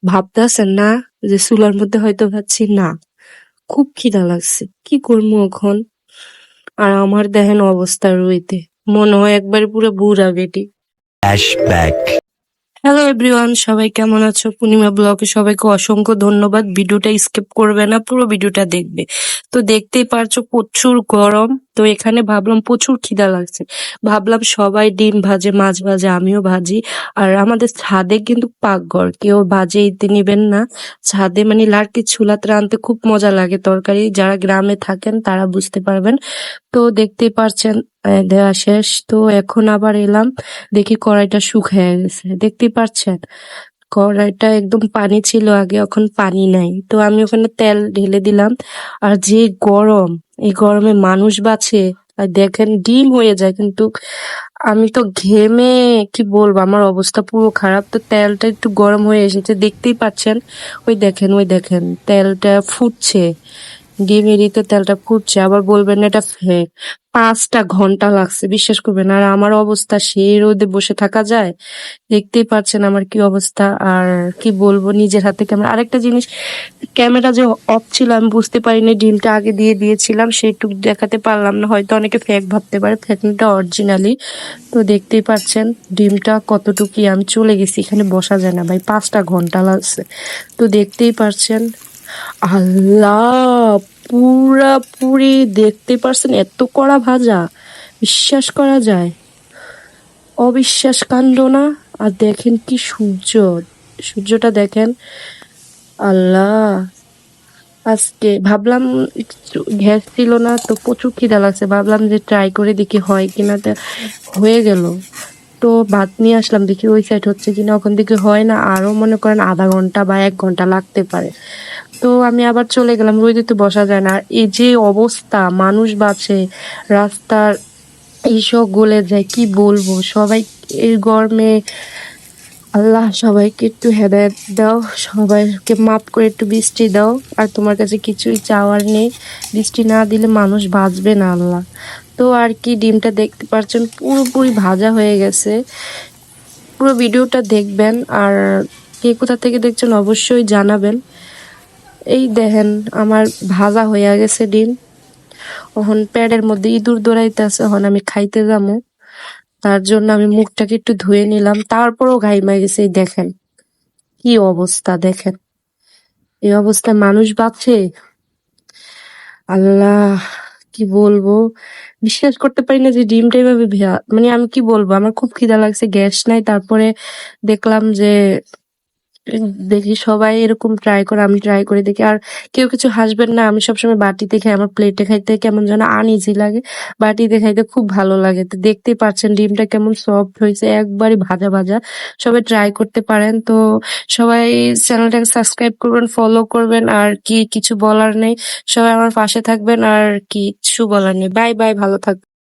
ভাবতেছেন না যে চুলার মধ্যে হয়তো ভাবছি না, খুব খিদা লাগছে, কি করবো এখন। আর আমার দেখেন অবস্থা রইতে মনে হয় একবার পুরো বুড়া বেটি। Flashback. হ্যালো এভরিওয়ান, সবাই কেমন আছো? পূর্ণিমা ব্লগে সবাইকে অসংখ্য ধন্যবাদ। ভিডিওটা স্কিপ করবে না, পুরো ভিডিওটা দেখবে। তো দেখতেই পারছো প্রচুর গরম। তো এখানে ভাবলাম প্রচুর খিদা লাগছে, ভাবলাম সবাই ডিম ভাজে, মাছ ভাজে, আমিও ভাজি। আর আমাদের ছাদে কিন্তু পাকঘর, কেউ ভাজে ইতে নিবেন না। ছাদে মানে লার্কির চুলাতে রাঁধতে খুব মজা লাগে তরকারি, যারা গ্রামে থাকেন তারা বুঝতে পারবেন। তো দেখতেই পারছেন দেওয়া শেষ। তো এখন আবার এলাম, দেখি কড়াইটা শুকিয়ে গেছে, দেখতেই পারছেন। কড়াইটা একদম পানি ছিল আগে, এখন পানি নাই। তো আমি ওখানে তেল ঢেলে দিলাম। আর যে গরম, এই গরমে মানুষ বাঁচে? আর দেখেন ডিম হয়ে যায়, কিন্তু আমি তো ঘেমে কি বলবো, আমার অবস্থা পুরো খারাপ। তো তেলটা একটু গরম হয়ে এসেছে, দেখতেই পাচ্ছেন। ওই দেখেন তেলটা ফুটছে, ডিমেরই তো তেলটা ফুটছে। আবার বলবেন না এটা ফেক। 5টা ঘন্টা লাগছে, বিশ্বাস করবেন। আর আমার অবস্থা, সেই রোদে বসে থাকা যায়? দেখতেই পাচ্ছেন আমার কি অবস্থা। আর কি বলবো, নিজের হাতে ক্যামেরা। আরেকটা জিনিস, ক্যামেরা যে অফ ছিল আমি বুঝতে পারিনি, ডিমটা আগে দিয়ে দিয়েছিলাম, সেইটুকু দেখাতে পারলাম না। হয়তো অনেকে ফেক ভাবতে পারে, ফেকটা অরিজিনালি। তো দেখতেই পাচ্ছেন ডিমটা কতটুকু, আমি চলে গেছি, এখানে বসা যায় না ভাই, 5টা ঘন্টা লাগছে। তো দেখতেই পাচ্ছেন, আল্লাহ, পুরাপুরি দেখতে পারছেন, এত কড়া ভাজা, বিশ্বাস করা যায়? অবিশ্বাস কাণ্ড না? আর দেখেন কি সূর্য, সূর্যটা দেখেন। আল্লাহ, আজকে ভাবলাম একটু গ্যাস ছিল না, তো প্রচুর খিদা লাগছে, ভাবলাম যে ট্রাই করে দেখি হয় কিনা। তা হয়ে গেল। তো ভাত নিয়ে আসলাম, দেখি ওই সাইড হচ্ছে কিনা। ওখান থেকে হয় না, আরো মনে করেন আধা ঘন্টা বা 1 ঘন্টা লাগতে পারে। তো আমি আবার চলে গেলাম, রোদে তো বসা যায় না। আর এই যে অবস্থা, মানুষ বাঁচে, রাস্তার এইসব গলে যায়, কি বলবো। সবাই এই গরমে, আল্লাহ সবাইকে একটু হেদায়েত দাও, সবাইকে মাফ করে একটু বৃষ্টি দাও। আর তোমার কাছে কিছুই চাওয়ার নেই, বৃষ্টি না দিলে মানুষ বাঁচবে না আল্লাহ। তো আর কি, ডিমটা দেখতে পাচ্ছেন পুরোপুরি ভাজা হয়ে গেছে। পুরো ভিডিওটা দেখবেন, আর কে কোথা থেকে দেখছেন অবশ্যই জানাবেন। এই দেখেন আমার ভাজা হইয়া গেছে ডিম। এখন প্যাডের মধ্যে ইঁদুর দৌড়াইতেছে, এখন আমি খাইতে যাবো। তার জন্য আমি মুখটাকে একটু ধুয়ে নিলাম, তারপরও ঘাইমা গেছে। এই দেখেন কি অবস্থা, দেখেন এই অবস্থায় মানুষ বাঁচে? আল্লাহ, কি বলবো, বিশ্বাস করতে পারি না যে ডিমটা এভাবে মানে আমি কি বলবো, আমার খুব খিদা লাগছে, গ্যাস নাই। তারপরে দেখলাম যে দেখি সবাই এরকম ট্রাই করে, আমি ট্রাই করে দেখি। আর কেউ কিছু হাসবেন না, আমি সবসময় বাটিতে খাই, আমার প্লেটে খাইতে কেমন যেন আনইজি লাগে, বাটিতে খাইতে খুব ভালো লাগে। তো দেখতেই পাচ্ছেন ডিমটা কেমন সফট হয়েছে, একবারই ভাজা ভাজা। সবাই ট্রাই করতে পারেন। তো সবাই চ্যানেলটাকে সাবস্ক্রাইব করবেন, ফলো করবেন। আর কি কিছু বলার নেই, সবাই আমার পাশে থাকবেন। আর কিছু বলার নেই, বাই বাই, ভালো থাকবেন।